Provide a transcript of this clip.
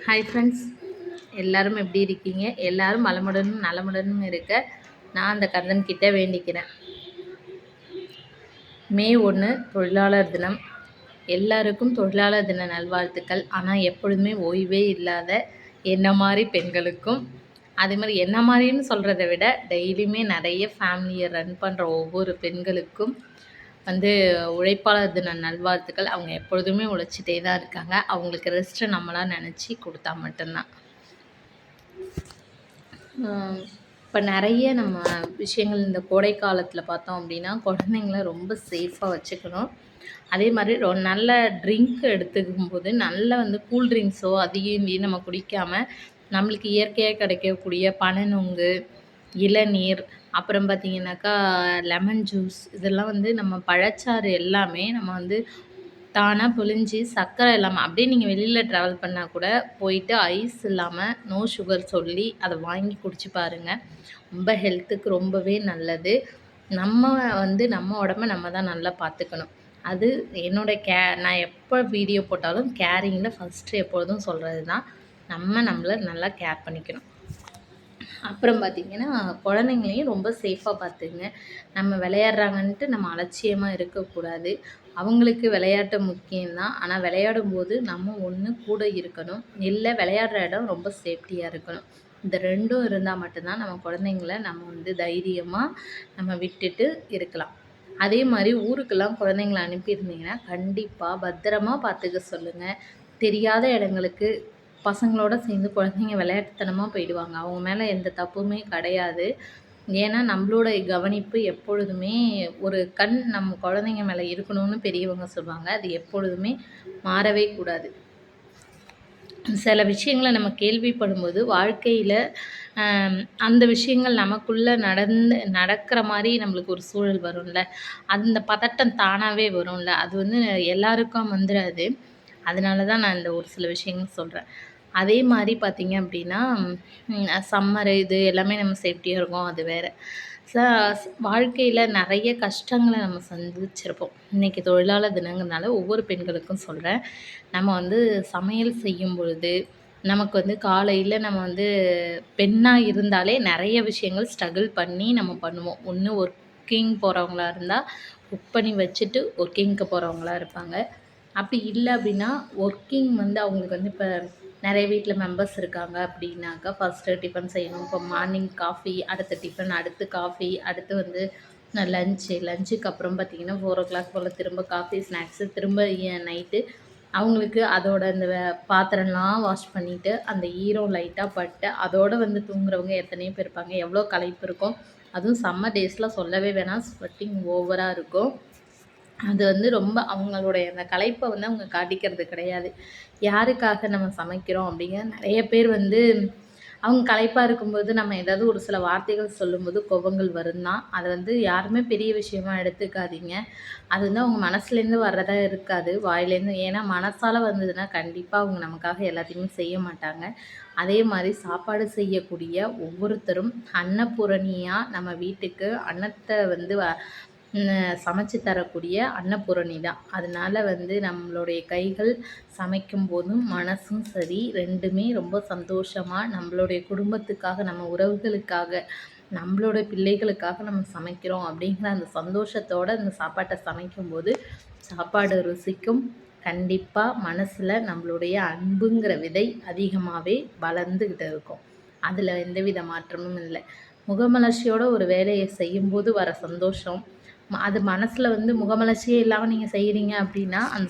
Hi friends, எல்லாரும் எப்படி இருக்கீங்க? எல்லாரும் வளமுடனும் நலமுடனும் இருக்க நான் அந்த கந்தன் கிட்ட வேண்டிக்கிறேன். மே 1 தொழிலாளர் தினம். எல்லாருக்கும் தொழிலாளர் தின நல்வாழ்த்துக்கள். ஆனால் எப்பொழுதுமே ஓய்வே இல்லாத என்ன மாதிரி பெண்களுக்கும், அதே மாதிரி என்ன மாதிரின்னு சொல்கிறத விட டெய்லியுமே நிறைய ஃபேமிலியை ரன் பண்ணுற ஒவ்வொரு பெண்களுக்கும் உழைப்பாளர் தின நல்வாழ்த்துக்கள். அவங்க எப்பொழுதுமே உழைச்சிட்டே தான் இருக்காங்க. அவங்களுக்கு ரெஸ்ட்டை நம்மளாம் நினச்சி கொடுத்தா மட்டும்தான். இப்போ நிறைய நம்ம விஷயங்கள் இந்த கோடை காலத்தில் பார்த்தோம் அப்படின்னா, குழந்தைங்கள ரொம்ப சேஃபாக வச்சுக்கணும். அதே மாதிரி நல்ல ட்ரிங்க் எடுத்துக்கும்போது நல்ல கூல் ட்ரிங்க்ஸோ அதையும் இதையும் நம்ம குடிக்காமல், நம்மளுக்கு இயற்கையாக கிடைக்கக்கூடிய பனநுங்கு, இளநீர், அப்புறம் பார்த்திங்கனாக்கா லெமன் ஜூஸ், இதெல்லாம் நம்ம பழச்சாறு எல்லாமே நம்ம தானாக புழிஞ்சி சர்க்கரை இல்லாமல் அப்படியே நீங்கள் வெளியில் ட்ராவல் பண்ணால் கூட போயிட்டு ஐஸ் இல்லாமல் நோ சுகர் சொல்லி அதை வாங்கி குடிச்சு பாருங்கள். ரொம்ப ஹெல்த்துக்கு ரொம்பவே நல்லது. நம்ம உடம்ப நம்ம தான் நல்லா பார்த்துக்கணும். அது நான் எப்போ வீடியோ போட்டாலும் கேரிங்கில் ஃபஸ்ட்டு எப்பொழுதும் சொல்கிறது தான். நம்மளை நல்லா கேர் பண்ணிக்கணும். அப்புறம் பார்த்திங்கன்னா, குழந்தைங்களையும் ரொம்ப சேஃபாக பார்த்துங்க. நம்ம விளையாடுறாங்கன்ட்டு நம்ம அலட்சியமாக இருக்கக்கூடாது. அவங்களுக்கு விளையாட்டு முக்கியம்தான். ஆனால் விளையாடும்போது நம்ம ஒன்று கூட இருக்கணும், இல்லை விளையாடுற இடம் ரொம்ப சேஃப்டியாக இருக்கணும். இந்த 2ம் இருந்தால் மட்டும்தான் நம்ம குழந்தைங்கள நம்ம தைரியமாக நம்ம விட்டுட்டு இருக்கலாம். அதே மாதிரி ஊருக்கெல்லாம் குழந்தைங்கள அனுப்பியிருந்தீங்கன்னா கண்டிப்பாக பத்திரமா பார்த்துக்க சொல்லுங்கள். தெரியாத இடங்களுக்கு பசங்களோட சேர்ந்து குழந்தைங்க விளையாட்டுத்தனமாக போயிடுவாங்க. அவங்க மேலே எந்த தப்புமே கிடையாது. ஏன்னா நம்மளோட கவனிப்பு எப்பொழுதுமே ஒரு கண் நம்ம குழந்தைங்க மேலே இருக்கணும்னு பெரியவங்க சொல்லுவாங்க. அது எப்பொழுதுமே மாறவே கூடாது. சில விஷயங்களை நம்ம கேள்விப்படும்போது வாழ்க்கையில் அந்த விஷயங்கள் நமக்குள்ளே நடக்கிற மாதிரி நம்மளுக்கு ஒரு சூழல் வரும்ல, அந்த பதட்டம் தானாகவே வரும்ல. அது எல்லாருக்கும் வந்துடாது. அதனால தான் நான் இந்த ஒரு சில விஷயங்கள் சொல்கிறேன். அதே மாதிரி பார்த்திங்க அப்படின்னா, சம்மரு இது எல்லாமே நம்ம சேஃப்டியாக இருக்கும், அது வேறு. வாழ்க்கையில் நிறைய கஷ்டங்களை நம்ம சந்திச்சிருப்போம். இன்றைக்கி தொழிலாளர் தினங்கிறதுனால ஒவ்வொரு பெண்களுக்கும் சொல்கிறேன். நம்ம சமையல் செய்யும் பொழுது நமக்கு காலையில் நம்ம பெண்ணாக இருந்தாலே நிறைய விஷயங்கள் ஸ்ட்ரகிள் பண்ணி நம்ம பண்ணுவோம். ஒன்று ஒர்க்கிங் போகிறவங்களா இருந்தால் குக் பண்ணி வச்சுட்டு ஒர்க்கிங்க்கு போகிறவங்களா இருப்பாங்க. அப்படி இல்லை அப்படின்னா ஒர்க்கிங் அவங்களுக்கு இப்போ நிறைய வீட்டில் மெம்பர்ஸ் இருக்காங்க அப்படின்னாக்கா ஃபஸ்ட்டு டிஃபன் செய்யணும். இப்போ மார்னிங் காஃபி, அடுத்து டிஃபன், அடுத்து காஃபி, அடுத்து லஞ்சுக்கு அப்புறம் பார்த்திங்கன்னா 4:00 போல் திரும்ப காஃபி, ஸ்நாக்ஸு, திரும்ப நைட்டு அவங்களுக்கு அதோட இந்த பாத்திரம்லாம் வாஷ் பண்ணிவிட்டு அந்த ஈரம் லைட்டாக பட்டு அதோடு தூங்குறவங்க எத்தனையோ பேர் இருப்பாங்க. எவ்வளோ களைப்பு இருக்கும். அதுவும் சம்மர் டேஸில் சொல்லவே வேணாம், ஸ்வெட்டிங் ஓவராக இருக்கும். அது ரொம்ப அவங்களுடைய அந்த களைப்பை அவங்க காட்டிக்கிறது கிடையாது. யாருக்காக நம்ம சமைக்கிறோம் அப்படிங்கிற நிறைய பேர் அவங்க களைப்பாக இருக்கும்போது நம்ம ஏதாவது ஒரு சில வார்த்தைகள் சொல்லும்போது கோபங்கள் வரும் தான். அதை யாருமே பெரிய விஷயமா எடுத்துக்காதீங்க. அது அவங்க மனசுலேருந்து வர்றதா இருக்காது, வாயிலேருந்து. ஏன்னா மனசால் வந்ததுன்னா கண்டிப்பாக அவங்க நமக்காக எல்லாத்தையுமே செய்ய மாட்டாங்க. அதே மாதிரி சாப்பாடு செய்யக்கூடிய ஒவ்வொருத்தரும் அன்னபூரணியாக நம்ம வீட்டுக்கு அன்னத்தை சமைச்சு தரக்கூடிய அன்னபூரணி தான். அதனால் நம்மளுடைய கைகள் சமைக்கும் போதும் மனசும் சரி 2மே ரொம்ப சந்தோஷமாக நம்மளுடைய குடும்பத்துக்காக, நம்ம உறவுகளுக்காக, நம்மளோட பிள்ளைகளுக்காக நம்ம சமைக்கிறோம் அப்படிங்கிற அந்த சந்தோஷத்தோடு அந்த சாப்பாட்டை சமைக்கும்போது சாப்பாடு ருசிக்கும். கண்டிப்பாக மனசில் நம்மளுடைய அன்புங்கிற விதை அதிகமாகவே வளர்ந்துக்கிட்டு இருக்கும். அதில் எந்தவித மாற்றமும் இல்லை. முகமலர்ச்சியோட ஒரு வேலையை செய்யும்போது வர சந்தோஷம், அது மனசில் முகமலர்ச்சியே இல்லாமல் நீங்கள் செய்கிறீங்க அப்படின்னா அந்த